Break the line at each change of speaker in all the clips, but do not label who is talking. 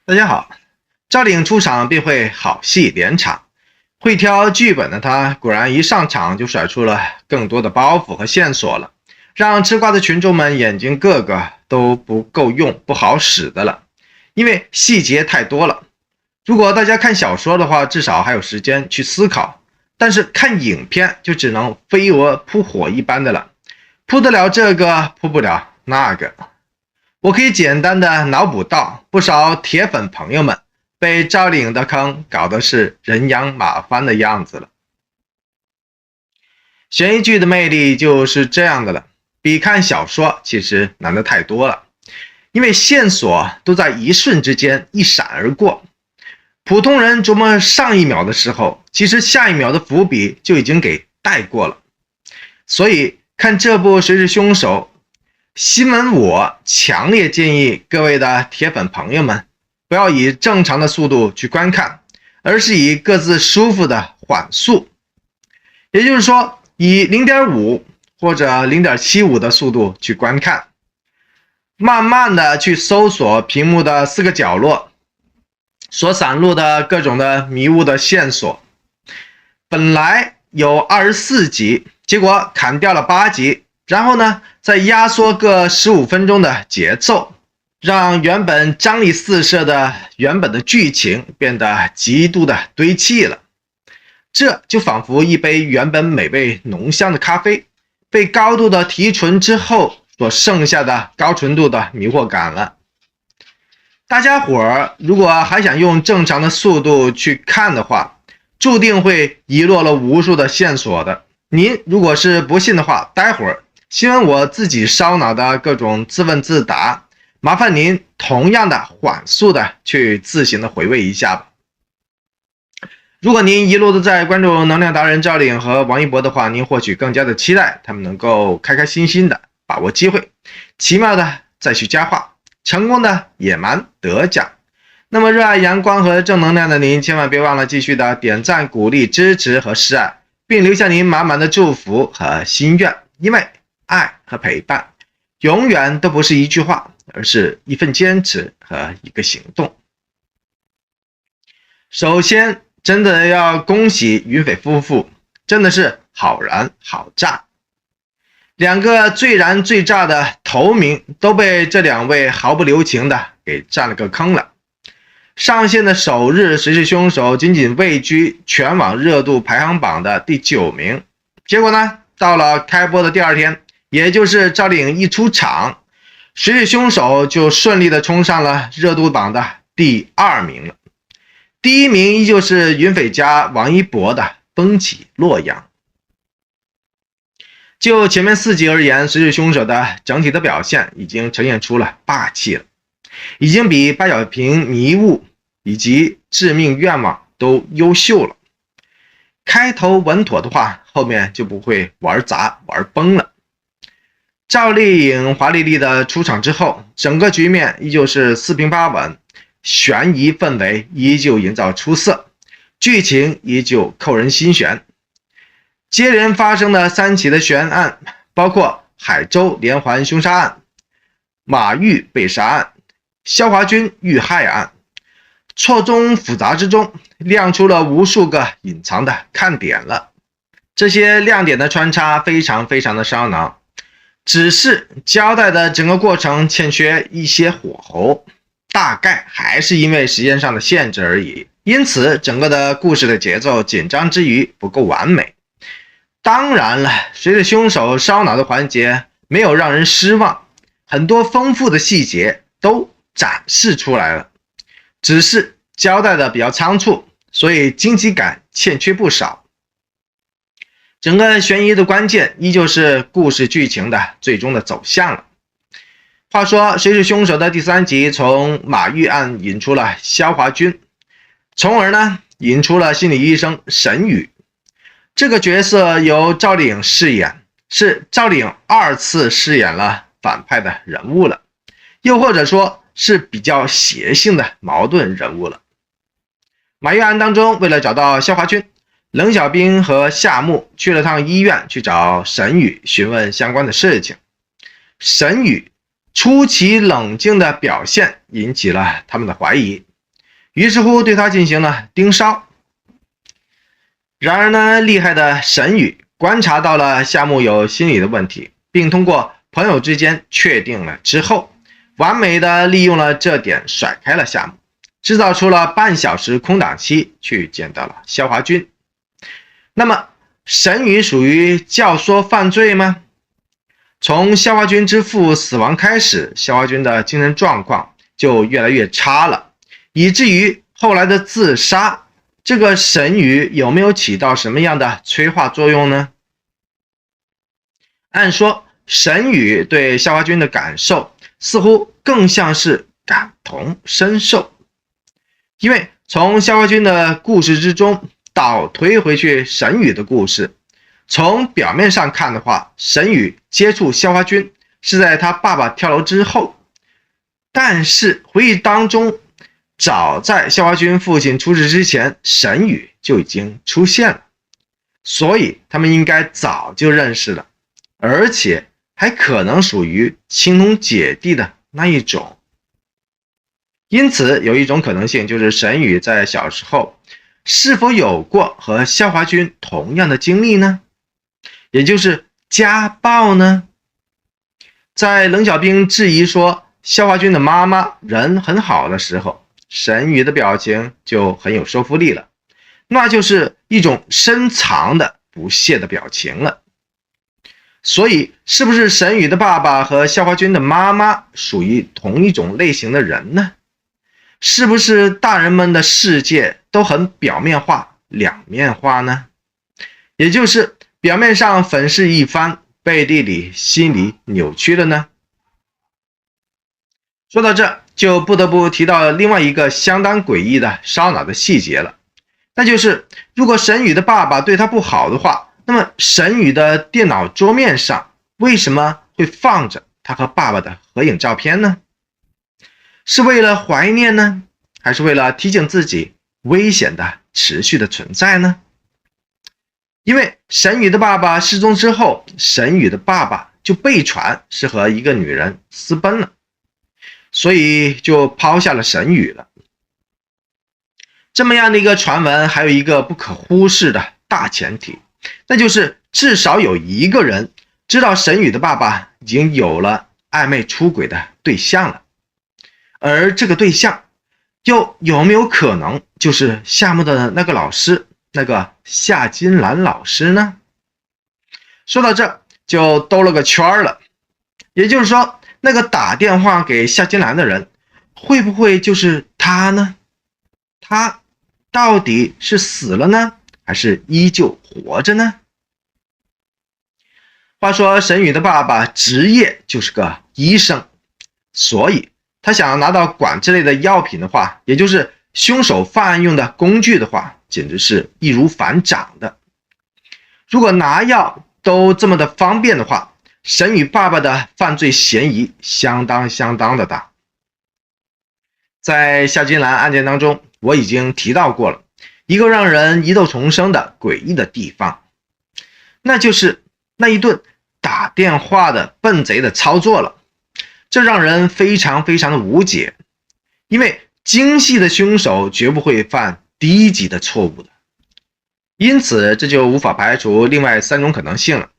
大家好，赵丽颖出场便会好戏连场，会挑剧本的她果然一上场就甩出了更多的包袱和线索了，让吃瓜的群众们眼睛个个都不够用、不好使的了，因为细节太多了。如果大家看小说的话，至少还有时间去思考，但是看影片就只能飞蛾扑火一般的了，扑得了这个，扑不了那个。我可以简单的脑补到，不少铁粉朋友们被赵丽颖的坑搞得是人仰马翻的样子了。悬疑剧的魅力就是这样的了，比看小说其实难得太多了，因为线索都在一瞬之间一闪而过，普通人琢磨上一秒的时候，其实下一秒的伏笔就已经给带过了。所以看这部《谁是凶手》，新闻我强烈建议各位的铁粉朋友们，不要以正常的速度去观看，而是以各自舒服的缓速，也就是说以 0.5 或者 0.75 的速度去观看，慢慢的去搜索屏幕的4个角落所散落的各种的迷雾的线索。本来有24集，结果砍掉了8集，然后呢再压缩个15分钟的节奏，让原本张力四射的原本的剧情变得极度的堆砌了。这就仿佛一杯原本美味浓香的咖啡被高度的提纯之后所剩下的高纯度的迷惑感了。大家伙儿如果还想用正常的速度去看的话，注定会遗落了无数的线索的。您如果是不信的话，待会儿新闻我自己烧脑的各种自问自答，麻烦您同样的缓速的去自行的回味一下吧。如果您一路都在关注能量达人赵丽颖和王一博的话，您或许更加的期待他们能够开开心心的把握机会，奇妙的再续佳话，成功的野蛮得奖。那么热爱阳光和正能量的您，千万别忘了继续的点赞、鼓励、支持和示爱，并留下您满满的祝福和心愿，因为爱和陪伴永远都不是一句话，而是一份坚持和一个行动。首先真的要恭喜云斐夫妇，真的是好燃好炸，两个最燃最炸的头名都被这两位毫不留情的给占了个坑了。上线的首日，谁是凶手仅仅位居全网热度排行榜的第9名，结果呢，到了开播的第2天，也就是赵丽颖一出场，谁是凶手就顺利的冲上了热度榜的第2名了。第1名依旧是云斐家王一博的风起洛阳。就前面4集而言，谁是凶手的整体的表现已经呈现出了霸气了，已经比八角瓶迷雾以及致命愿望都优秀了。开头稳妥的话，后面就不会玩砸玩崩了。赵丽颖华丽丽的出场之后，整个局面依旧是4平8稳，悬疑氛围依旧营造出色，剧情依旧扣人心弦。接连发生的3起的悬案，包括海州连环凶杀案、马玉被杀案、肖华军遇害案，错综复杂之中亮出了无数个隐藏的看点了。这些亮点的穿插非常的烧脑，只是交代的整个过程欠缺一些火候，大概还是因为时间上的限制而已，因此整个的故事的节奏紧张之余不够完美。当然了，随着凶手烧脑的环节没有让人失望，很多丰富的细节都展示出来了，只是交代的比较仓促，所以惊喜感欠缺不少。整个悬疑的关键依旧是故事剧情的最终的走向了。话说谁是凶手的第3集从马玉案引出了肖华军，从而呢引出了心理医生沈宇。这个角色由赵丽颖饰演，是赵丽颖2次饰演了反派的人物了，又或者说是比较邪性的矛盾人物了。马玉案当中，为了找到肖华军，冷小兵和夏木去了趟医院去找沈宇询问相关的事情。沈宇出奇冷静的表现引起了他们的怀疑，于是乎对他进行了盯梢。然而呢，厉害的沈宇观察到了夏目有心理的问题，并通过朋友之间确定了之后，完美的利用了这点甩开了夏目，制造出了半小时空档期去见到了萧华君。那么沈宇属于教唆犯罪吗？从萧华君之父死亡开始，萧华君的精神状况就越来越差了，以至于后来的自杀，这个沈宇有没有起到什么样的催化作用呢？按说沈宇对萧华君的感受似乎更像是感同身受，因为从萧华君的故事之中倒推回去沈宇的故事，从表面上看的话，沈宇接触萧华君是在他爸爸跳楼之后，但是回忆当中，早在萧华君父亲出事之前，沈宇就已经出现了，所以他们应该早就认识了，而且还可能属于情同姐弟的那一种。因此有一种可能性，就是沈宇在小时候是否有过和萧华君同样的经历呢？也就是家暴呢？在冷小冰质疑说萧华君的妈妈人很好的时候，沈宇的表情就很有说服力了，那就是一种深藏的不屑的表情了。所以是不是沈宇的爸爸和萧华君的妈妈属于同一种类型的人呢？是不是大人们的世界都很表面化、两面化呢？也就是表面上粉饰一番，背地里心里扭曲了呢？说到这，就不得不提到另外一个相当诡异的烧脑的细节了，那就是如果沈宇的爸爸对他不好的话，那么沈宇的电脑桌面上为什么会放着他和爸爸的合影照片呢？是为了怀念呢，还是为了提醒自己危险的持续的存在呢？因为沈宇的爸爸失踪之后，沈宇的爸爸就被传是和一个女人私奔了，所以就抛下了沈宇了。这么样的一个传闻，还有一个不可忽视的大前提，那就是至少有一个人知道沈宇的爸爸已经有了暧昧出轨的对象了，而这个对象又有没有可能就是夏目的那个老师，那个夏金兰老师呢？说到这就兜了个圈了，也就是说那个打电话给夏金兰的人会不会就是他呢？他到底是死了呢，还是依旧活着呢？话说沈宇的爸爸职业就是个医生，所以他想要拿到管这类的药品的话，也就是凶手犯案用的工具的话，简直是易如反掌的。如果拿药都这么的方便的话，沈宇爸爸的犯罪嫌疑相当的大。在夏金兰案件当中，我已经提到过了一个让人疑窦丛生的诡异的地方，那就是那一顿打电话的笨贼的操作了。这让人非常的无解，因为精细的凶手绝不会犯低级的错误的，因此这就无法排除另外3种可能性了。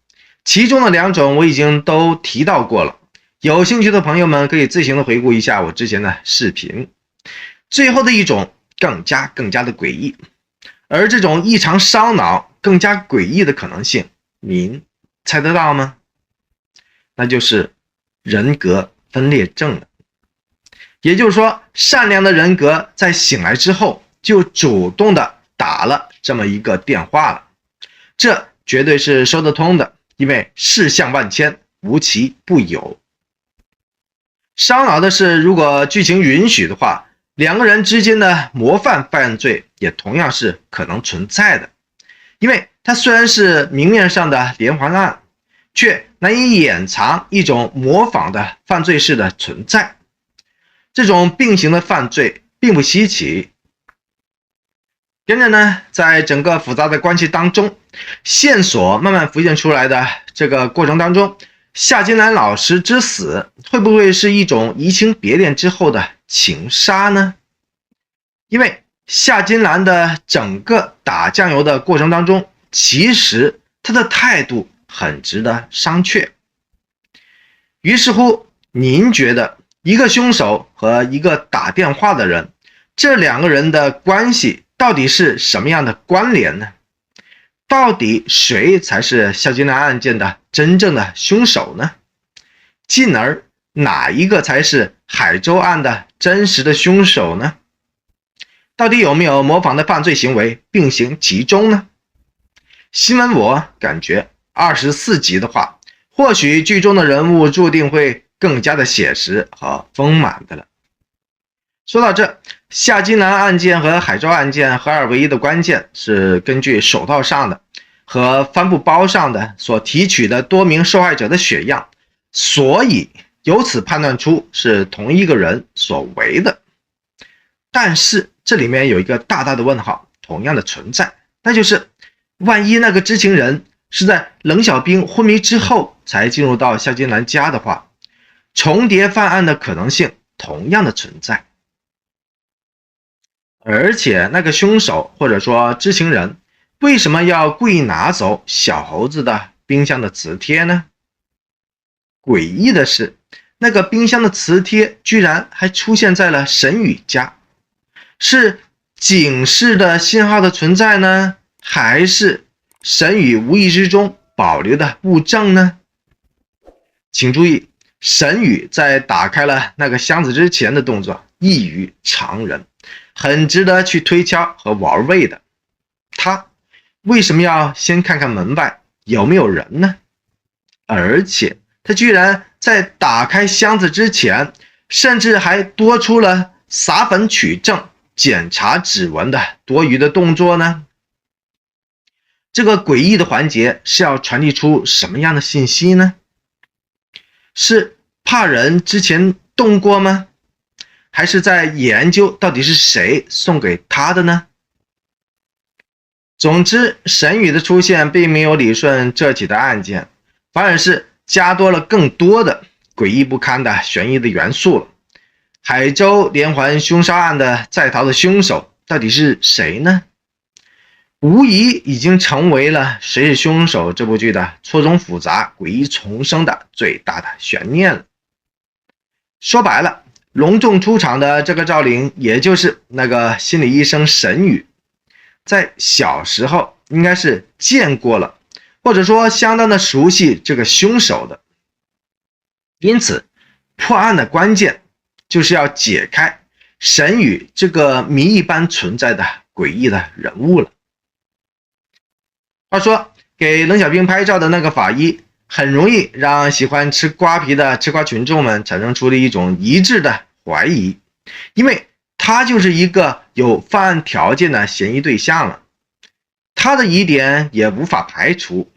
其中的2种我已经都提到过了，有兴趣的朋友们可以自行的回顾一下我之前的视频。最后的一种更加的诡异，而这种异常烧脑更加诡异的可能性，您猜得到吗？那就是人格分裂症了。也就是说，善良的人格在醒来之后就主动的打了这么一个电话了，这绝对是说得通的，因为事项万千，无奇不有。烧脑的是，如果剧情允许的话，2个人之间的模范犯罪也同样是可能存在的，因为它虽然是明面上的连环案，却难以掩藏一种模仿的犯罪式的存在。这种并行的犯罪并不稀奇。跟着呢，在整个复杂的关系当中，线索慢慢浮现出来的这个过程当中，夏金兰老师之死会不会是一种移情别恋之后的情杀呢？因为夏金兰的整个打酱油的过程当中，其实他的态度很值得商榷。于是乎，您觉得一个凶手和一个打电话的人，这两个人的关系到底是什么样的关联呢？到底谁才是夏金兰案件的真正的凶手呢？进而哪一个才是海州案的真实的凶手呢？到底有没有模仿的犯罪行为并行其中呢？新闻我感觉24集的话，或许剧中的人物注定会更加的写实和丰满的了。说到这，夏金兰案件和海州案件合二为一的关键是根据手套上的和帆布包上的所提取的多名受害者的血样，所以由此判断出是同一个人所为的。但是这里面有一个大大的问号同样的存在，那就是万一那个知情人是在冷小兵昏迷之后才进入到夏金兰家的话，重叠犯案的可能性同样的存在。而且那个凶手或者说知情人为什么要故意拿走小猴子的冰箱的磁贴呢？诡异的是，那个冰箱的磁贴居然还出现在了沈宇家，是警示的信号的存在呢，还是沈宇无意之中保留的物证呢？请注意，沈宇在打开了那个箱子之前的动作异于常人，很值得去推敲和玩味的。他为什么要先看看门外有没有人呢？而且他居然在打开箱子之前，甚至还多出了撒粉取证、检查指纹的多余的动作呢？这个诡异的环节是要传递出什么样的信息呢？是怕人之前动过吗？还是在研究到底是谁送给他的呢？总之，沈宇的出现并没有理顺这起的案件，反而是加多了更多的诡异不堪的悬疑的元素了。海州连环凶杀案的在逃的凶手到底是谁呢？无疑已经成为了谁是凶手这部剧的错综复杂、诡异丛生的最大的悬念了。说白了，隆重出场的这个赵玲，也就是那个心理医生沈宇，在小时候应该是见过了，或者说相当的熟悉这个凶手的。因此，破案的关键就是要解开沈宇这个谜一般存在的诡异的人物了。话说，给冷小兵拍照的那个法医，很容易让喜欢吃瓜皮的吃瓜群众们产生出了一种一致的怀疑，因为他就是一个有犯案条件的嫌疑对象了。他的疑点也无法排除，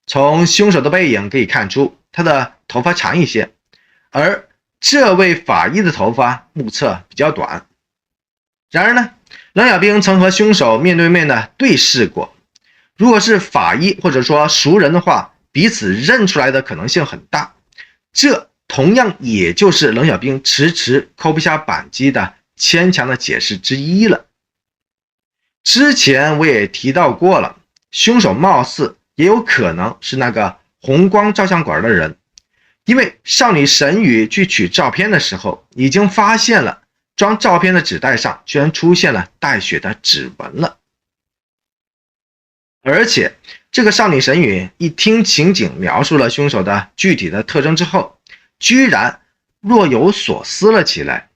从凶手的背影可以看出，他的头发长一些，而这位法医的头发目测比较短。然而呢，冷小兵曾和凶手面对面的对视过，如果是法医或者说熟人的话，彼此认出来的可能性很大。这同样也就是冷小兵迟迟扣不下扳机的牵强的解释之一了。之前我也提到过了，凶手貌似也有可能是那个红光照相馆的人，因为少女沈宇去取照片的时候，已经发现了装照片的纸袋上居然出现了带血的指纹了。而且这个少女沈宇一听刑警描述了凶手的具体的特征之后，居然若有所思了起来，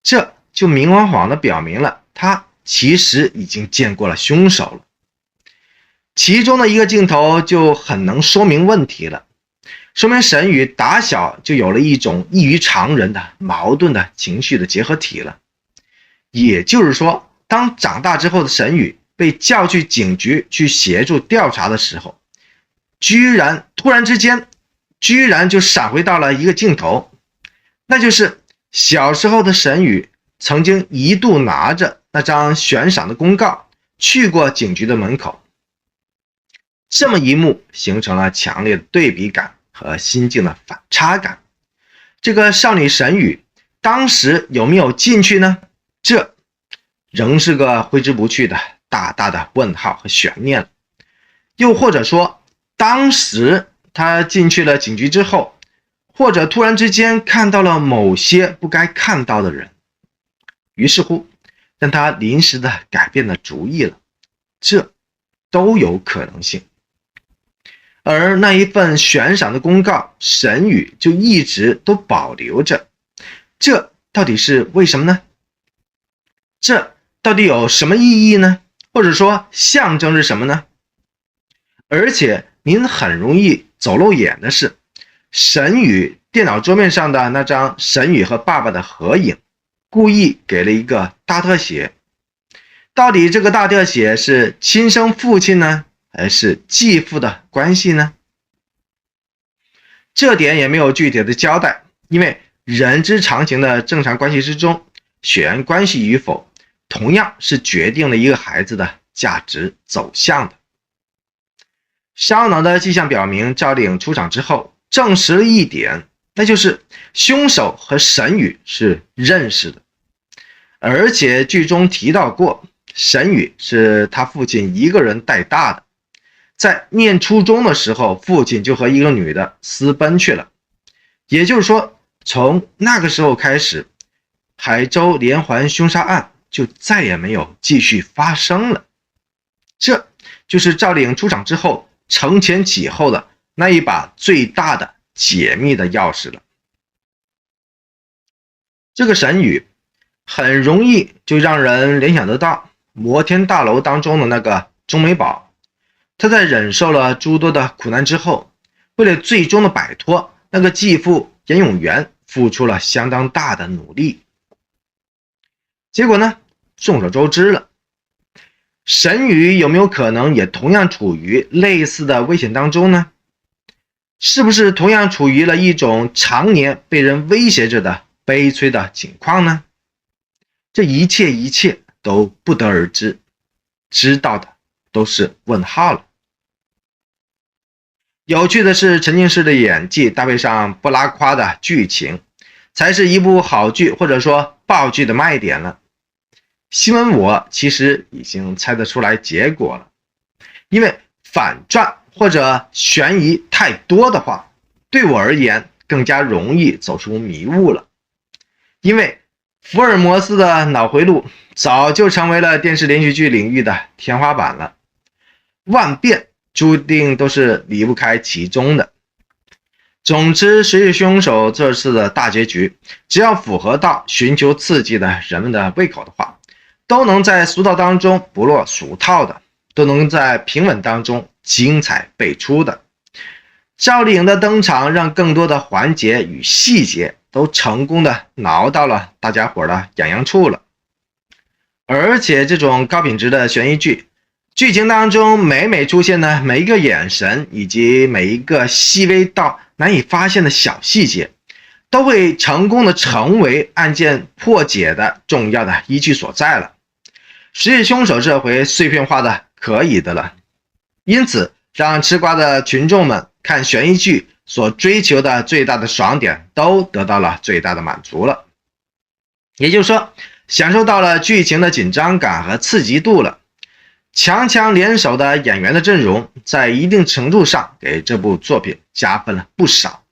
这就明晃晃地表明了他其实已经见过了凶手了。其中的一个镜头就很能说明问题了，说明沈宇打小就有了一种异于常人的矛盾的情绪的结合体了。也就是说，当长大之后的沈宇被叫去警局去协助调查的时候，突然之间就闪回到了一个镜头，那就是小时候的沈宇曾经一度拿着那张悬赏的公告去过警局的门口。这么一幕形成了强烈的对比感和心境的反差感。这个少女沈宇当时有没有进去呢？这仍是个挥之不去的大大的问号和悬念了。又或者说，当时他进去了警局之后，或者突然之间看到了某些不该看到的人，于是乎让他临时的改变了主意了，这都有可能性。而那一份悬赏的公告，沈宇就一直都保留着，这到底是为什么呢？这到底有什么意义呢？或者说象征是什么呢？而且您很容易走漏眼的是，沈宇电脑桌面上的那张沈宇和爸爸的合影，故意给了一个大特写。到底这个大特写是亲生父亲呢，还是继父的关系呢？这点也没有具体的交代，因为人之常情的正常关系之中，血缘关系与否同样是决定了一个孩子的价值走向的。烧脑的迹象表明，赵丽颖出场之后证实了一点，那就是凶手和沈宇是认识的，而且剧中提到过，沈宇是他父亲一个人带大的，在念初中的时候，父亲就和一个女的私奔去了，也就是说，从那个时候开始，海州连环凶杀案就再也没有继续发生了。这就是赵丽颖出场之后承前启后的那一把最大的解密的钥匙了。这个沈宇很容易就让人联想得到摩天大楼当中的那个钟美宝，他在忍受了诸多的苦难之后，为了最终的摆脱那个继父严永元，付出了相当大的努力。结果呢，众所周知了。沈宇有没有可能也同样处于类似的危险当中呢？是不是同样处于了一种常年被人威胁着的悲催的情况呢？这一切都不得而知，知道的都是问号了。有趣的是，沉浸式的演技搭配上不拉夸的剧情，才是一部好剧或者说爆剧的卖点了。新闻我其实已经猜得出来结果了，因为反转或者悬疑太多的话，对我而言更加容易走出迷雾了。因为福尔摩斯的脑回路早就成为了电视连续剧领域的天花板了，万变注定都是离不开其中的。总之，谁是凶手这次的大结局，只要符合到寻求刺激的人们的胃口的话，都能在俗套当中不落俗套的，都能在平稳当中精彩辈出的。赵丽颖的登场让更多的环节与细节都成功的挠到了大家伙的痒痒处了。而且这种高品质的悬疑剧，剧情当中每出现的每一个眼神以及每一个细微到难以发现的小细节，都会成功的成为案件破解的重要的依据所在了。谁是凶手这回碎片化的可以的了，因此让吃瓜的群众们看悬疑剧所追求的最大的爽点都得到了最大的满足了，也就是说享受到了剧情的紧张感和刺激度了。强联手的演员的阵容在一定程度上给这部作品加分了不少。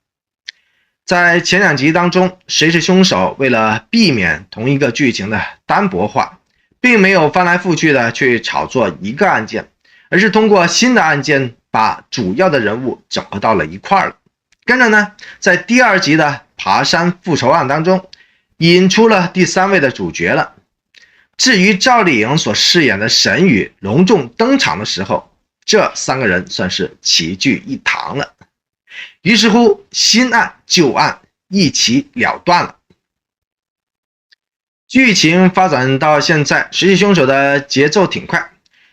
在前两集当中，谁是凶手为了避免同一个剧情的单薄化，并没有翻来覆去的去炒作一个案件，而是通过新的案件把主要的人物整合到了一块了。跟着呢，在第二集的爬山复仇案当中，引出了第三位的主角了。至于赵丽颖所饰演的沈宇隆重登场的时候，这三个人算是齐聚一堂了。于是乎，新案旧案一起了断了。剧情发展到现在，谁是凶手的节奏挺快，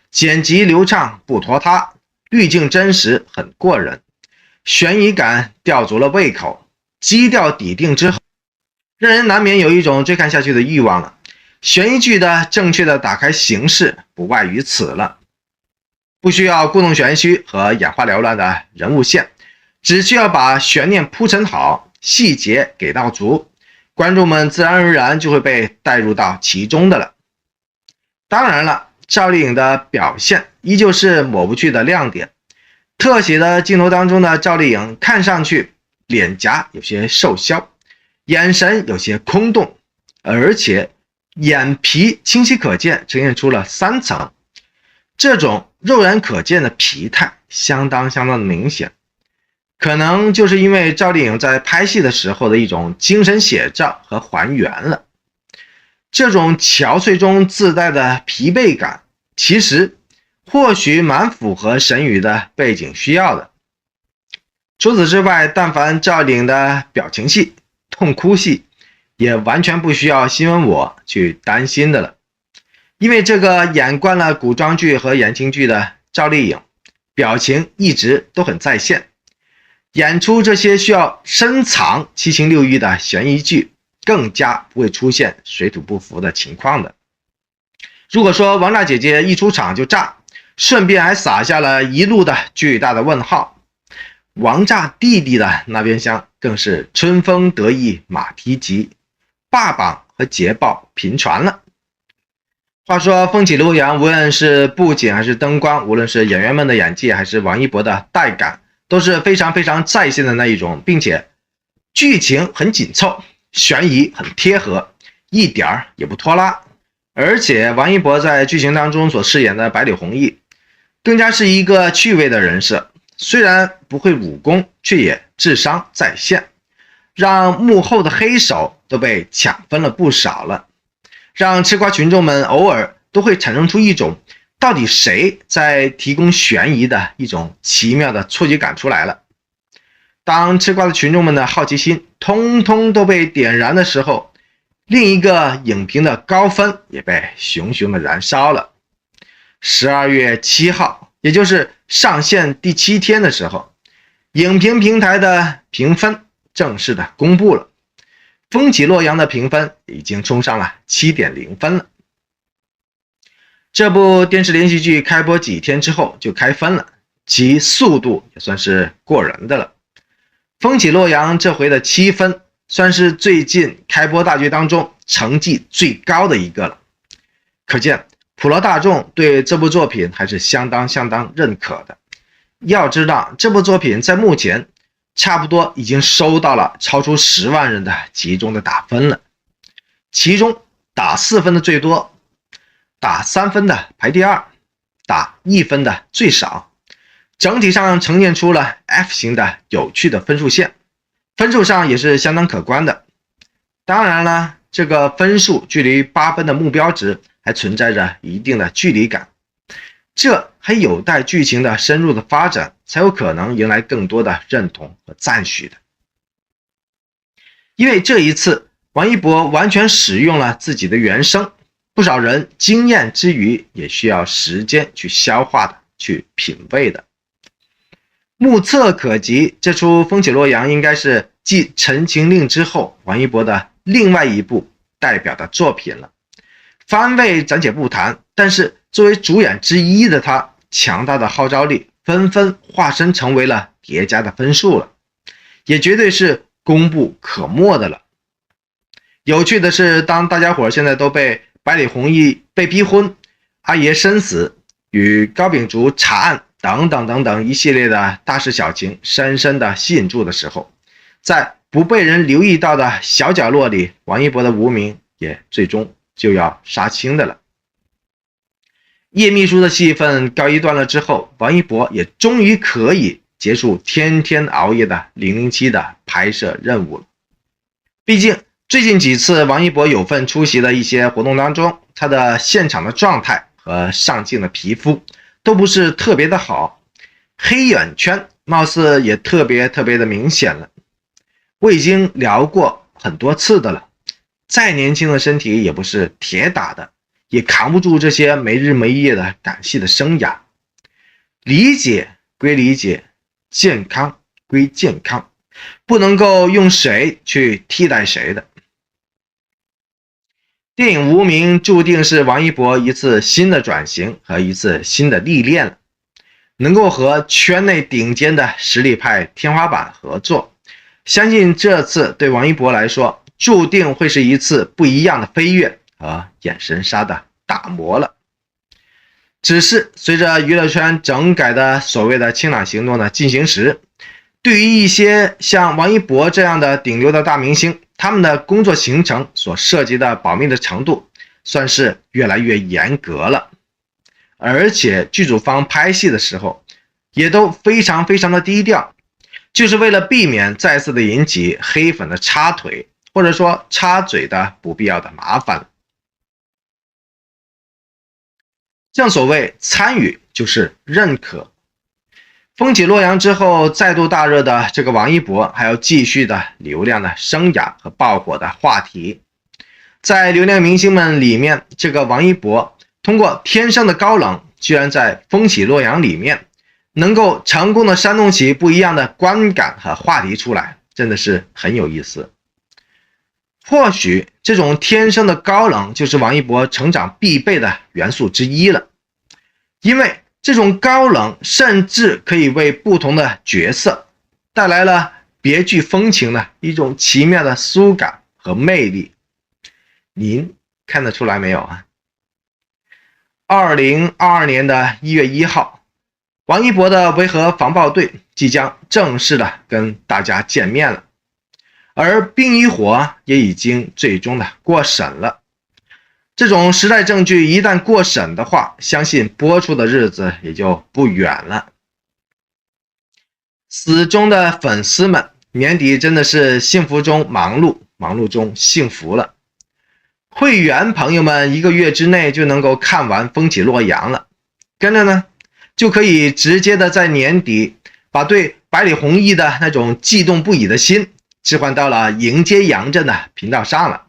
剪辑流畅不拖沓，滤镜真实很过人，悬疑感吊足了胃口，基调底定之后，让人难免有一种追看下去的欲望了。悬疑剧的正确的打开形式不外于此了，不需要故弄玄虚和眼花缭乱的人物线，只需要把悬念铺陈好，细节给到足，观众们自然而然就会被带入到其中的了。当然了，赵丽颖的表现依旧是抹不去的亮点。特写的镜头当中的赵丽颖看上去脸颊有些瘦削，眼神有些空洞，而且眼皮清晰可见，呈现出了3层。这种肉眼可见的疲态相当的明显，可能就是因为赵丽颖在拍戏的时候的一种精神写照和还原了。这种憔悴中自带的疲惫感，其实或许蛮符合沈宇的背景需要的。除此之外，但凡赵丽颖的表情戏、痛哭戏，也完全不需要新闻我去担心的了。因为这个演惯了古装剧和言情剧的赵丽颖，表情一直都很在线，演出这些需要深藏七情六欲的悬疑剧，更加不会出现水土不服的情况的。如果说王炸姐姐一出场就炸，顺便还撒下了一路的巨大的问号，王炸弟弟的那边厢更是春风得意马蹄疾，霸榜和捷报频传了。话说风起洛阳，无论是布景还是灯光，无论是演员们的演技还是王一博的带感，都是非常在线的那一种，并且剧情很紧凑，悬疑很贴合，一点也不拖拉。而且王一博在剧情当中所饰演的百里弘毅，更加是一个趣味的人设，虽然不会武功，却也智商在线，让幕后的黑手都被抢分了不少了，让吃瓜群众们偶尔都会产生出一种到底谁在提供悬疑的一种奇妙的错觉感出来了。当吃瓜的群众们的好奇心通通都被点燃的时候，另一个影评的高分也被熊的燃烧了。12月7号，也就是上线第7天的时候，影评平台的评分正式的公布了。风起洛阳的评分已经冲上了 7.0 分了。这部电视连续剧开播几天之后就开分了，其速度也算是过人的了。风起洛阳这回的7分，算是最近开播大剧当中成绩最高的一个了。可见普罗大众对这部作品还是相当认可的。要知道，这部作品在目前差不多已经收到了超出10万人的集中的打分了，其中打4分的最多，打3分的排第2，打1分的最少，整体上呈现出了 F 型的有趣的分数线，分数上也是相当可观的。当然了，这个分数距离8分的目标值还存在着一定的距离感，这还有待剧情的深入的发展，才有可能迎来更多的认同和赞许的。因为这一次王一博完全使用了自己的原声，不少人惊艳之余也需要时间去消化的，去品味的。目测可及，这出风起洛阳应该是继陈情令之后王一博的另外一部代表的作品了。番位暂且不谈，但是作为主演之一的他，强大的号召力纷纷化身成为了叠加的分数了，也绝对是功不可没的了。有趣的是，当大家伙现在都被百里弘毅被逼婚、阿爷生死、与高秉烛查案等等一系列的大事小情深深的吸引住的时候，在不被人留意到的小角落里，王一博的无名也最终就要杀青的了。叶秘书的戏份告一段落之后，王一博也终于可以结束天天熬夜的007的拍摄任务了。毕竟最近几次王一博有份出席的一些活动当中，他的现场的状态和上镜的皮肤都不是特别的好，黑眼圈貌似也特别的明显了。我已经聊过很多次的了，再年轻的身体也不是铁打的，也扛不住这些没日没夜的赶戏的生涯。理解归理解，健康归健康，不能够用谁去替代谁的。电影无名注定是王一博一次新的转型和一次新的历练了，能够和圈内顶尖的实力派天花板合作，相信这次对王一博来说注定会是一次不一样的飞跃和眼神杀的打磨了。只是随着娱乐圈整改的所谓的清朗行动的进行时，对于一些像王一博这样的顶流的大明星，他们的工作行程所涉及的保密的程度算是越来越严格了，而且剧组方拍戏的时候也都非常的低调，就是为了避免再次的引起黑粉的插腿或者说插嘴的不必要的麻烦。正所谓参与就是认可。风起洛阳之后再度大热的这个王一博，还要继续的流量的生涯和爆火的话题。在流量明星们里面，这个王一博通过天生的高冷，居然在风起洛阳里面能够成功的煽动起不一样的观感和话题出来，真的是很有意思。或许这种天生的高冷就是王一博成长必备的元素之一了，因为这种高冷甚至可以为不同的角色带来了别具风情的一种奇妙的酥感和魅力。您看得出来没有啊？2022年的1月1号，王一博的维和防暴队即将正式的跟大家见面了，而冰与火也已经最终的过审了。这种时代证据一旦过审的话，相信播出的日子也就不远了。死忠的粉丝们，年底真的是幸福中忙碌，忙碌中幸福了。会员朋友们1个月之内就能够看完《风起洛阳》了，跟着呢就可以直接的在年底把对百里弘毅的那种悸动不已的心置换到了迎接杨震的频道上了。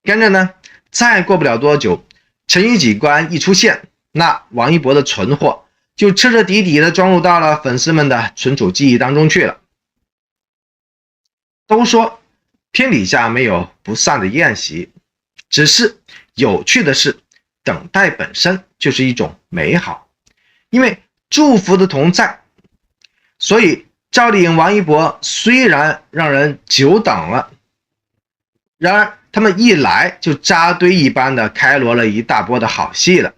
跟着呢再过不了多久，陈玉几关一出现，那王一博的存货就彻彻底底的装入到了粉丝们的存储记忆当中去了。都说天底下没有不散的宴席，只是有趣的是，等待本身就是一种美好，因为祝福的同在，所以赵丽颖、王一博虽然让人久等了，然而他们一来就扎堆一般的开锣了一大波的好戏了。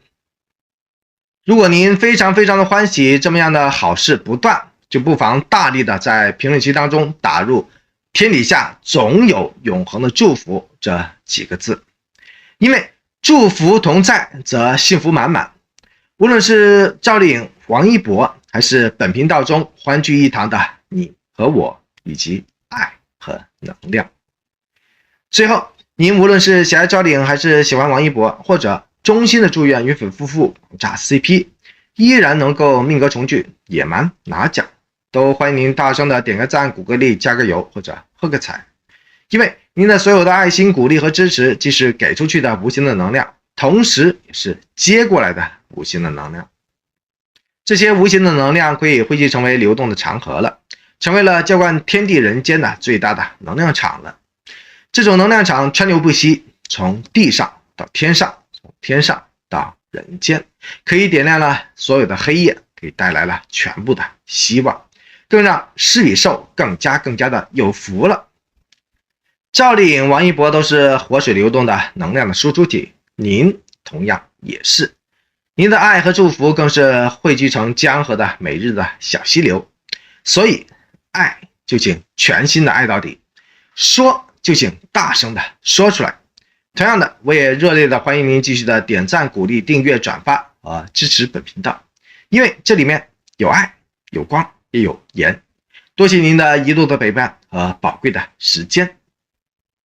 如果您非常的欢喜这么样的好事不断，就不妨大力的在评论区当中打入天底下总有永恒的祝福这几个字，因为祝福同在则幸福满满。无论是赵丽颖、王一博，还是本频道中欢聚一堂的你和我，以及爱和能量。最后，您无论是喜爱赵丽颖还是喜欢王一博，或者衷心的祝愿云粉夫妇炸 CP 依然能够命格重聚，野蛮拿奖，都欢迎您大声的点个赞、鼓个励、加个油或者喝个彩。因为您的所有的爱心、鼓励和支持，既是给出去的无形的能量，同时也是接过来的无形的能量。这些无形的能量可以汇集成为流动的长河了，成为了浇灌天地人间的最大的能量场了。这种能量场川流不息，从地上到天上，从天上到人间，可以点亮了所有的黑夜，可以带来了全部的希望，更让施与受更加的有福了。赵丽颖、王一博都是活水流动的能量的输出体，您同样也是。您的爱和祝福更是汇聚成江河的每日的小溪流，所以爱就请全心的爱到底，说就请大声的说出来。同样的，我也热烈的欢迎您继续的点赞、鼓励、订阅、转发和支持本频道，因为这里面有爱、有光，也有盐。多谢您的一路的陪伴和宝贵的时间。